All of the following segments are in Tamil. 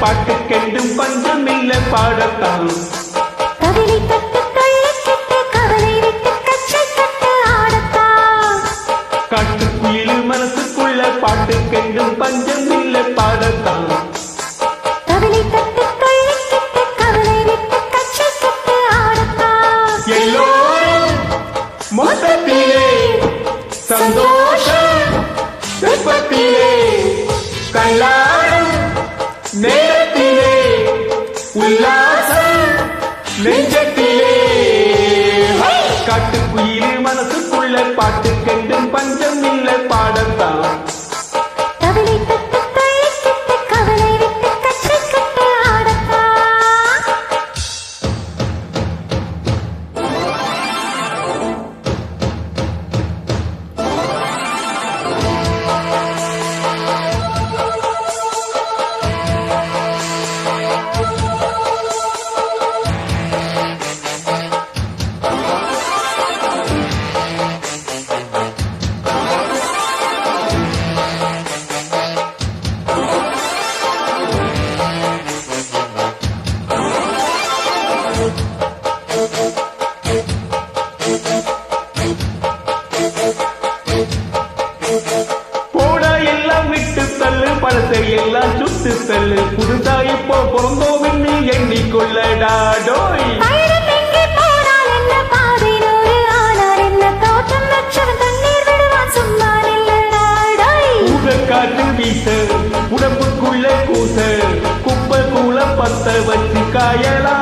பாட்டுக்கெண்டும் பஞ்சமில்ல பாடத்தான். கவிதை தட்டு தள்ளிக்கிட்டு கவலை விட்டு கச்சை கட்டு ஆடத்தான். காட்டுக்குயில் மனசுக்குள்ள பாட்டுக்கெண்டும் பஞ்சமில்ல பாடத்தான். கவிதை தட்டு தள்ளிக்கிட்டு கவலை விட்டு கச்சை கட்டு ஆடத்தான். எல்லோரும் மொத்தத்திலே சந்தோஷம் தெப்பத்திலே கல்லாடும் நேரத்திலே உல்லாசம் நெஞ்சத்திலே. காட்டுக்குயில் மனசுக்குள்ள பாட்டுக்கெண்டும் பஞ்சமில்ல பாடத்தான். கவிதை தட்டு தள்ளிக்கிட்டு கவலை விட்டு கச்சை கட்டு ஆடத்தான். பழத்தை எல்லாம் சுட்டு தள்ளு. புதுசா இப்போ பிறந்தோம் என்று எண்ணிக்கொள்ளடா டோய். காற்று வீச உடம்புக்குள்ள கூச குப்பை கூல பத்த வச்சு காயலா.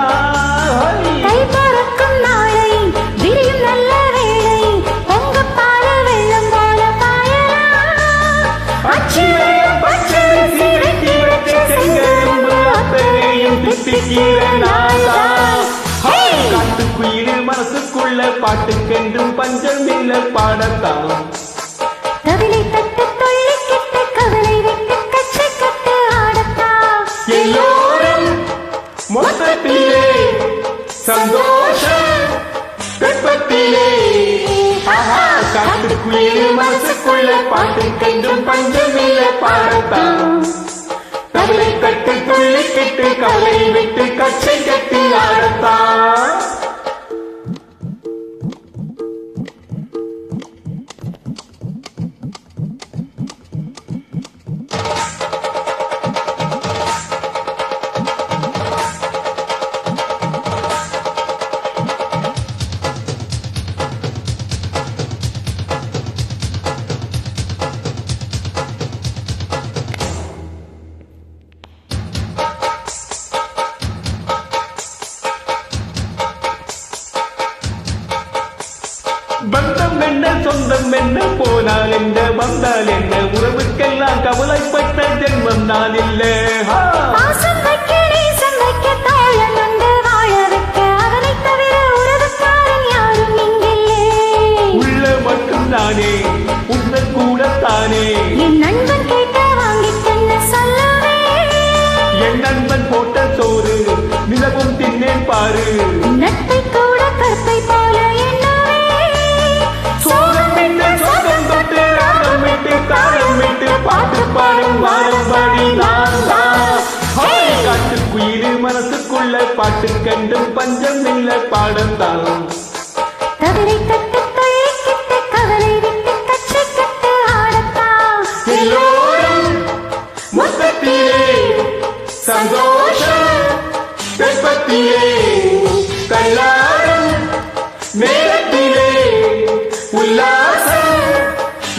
காட்டுக்குயில் மனசுக்குள்ள பாட்டுக்கென்றும் பஞ்சமில்ல பாடத்தான். கவிதை தட்டு தள்ளிக்கிட்டு கவலை விட்டு கச்சை கட்டு ஆடத்தான். எல்லோரும் மொத்தத்திலே சந்தோஷம் தெப்பத்திலே. காட்டுக்குயில் மனசுக்குள்ள பாட்டுக்கென்றும் பஞ்சமில்ல பாடத்தான். கவலை தட்டு துள்ளிக்கிட்டு கவலை விட்டு கச்சை கட்டி ஆடத்தான். பந்தம் என்ன சொந்தம் என்ன போனால் என்ன வந்தால் என்ன உறவுக்கெல்லாம் கவலைப்பட்ட ஜென்மம் நான் இல்ல. உள்ள மட்டும் நானே உன்ன கூடத்தானே. என் நண்பன் கேட்ட வாங்கி சொல்லுவே. என் நண்பன் போட்ட சோறு நிலவும் தின்னேன் பாரு. நட்பை கூட கற்பை போல பாட்டு பாடும் வாரம்படி நான் தான். காட்டுக்குயில் மனசுக்குள்ள பாட்டுக்கெண்டும் பஞ்சமில்ல பாடத்தான். கவிதை தட்டு தள்ளிக்கிட்டு கவலை விட்டு கச்சை கட்டு ஆடத்தான். எல்லோரும் மொத்தத்திலே சந்தோஷம் தெப்பத்திலே கல்லாடும் நேரத்திலே உல்லாசம்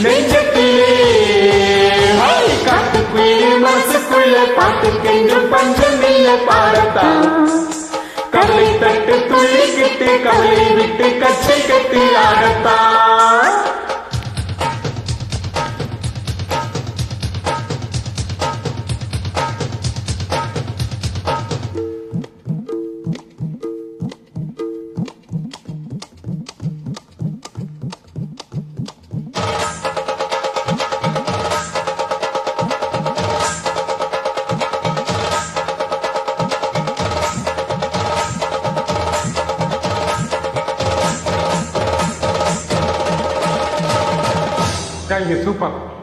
நெஞ்சத்திலே. காட்டுக்குயில் மனசுக்குள்ள பாட்டுக்கென்றும் பஞ்சமில்ல பாடத்தான். கவலை தட்டு துள்ளிக்கிட்டு கவலை விட்டு கச்சை கட்டி ஆடத்தான். Thank you, super.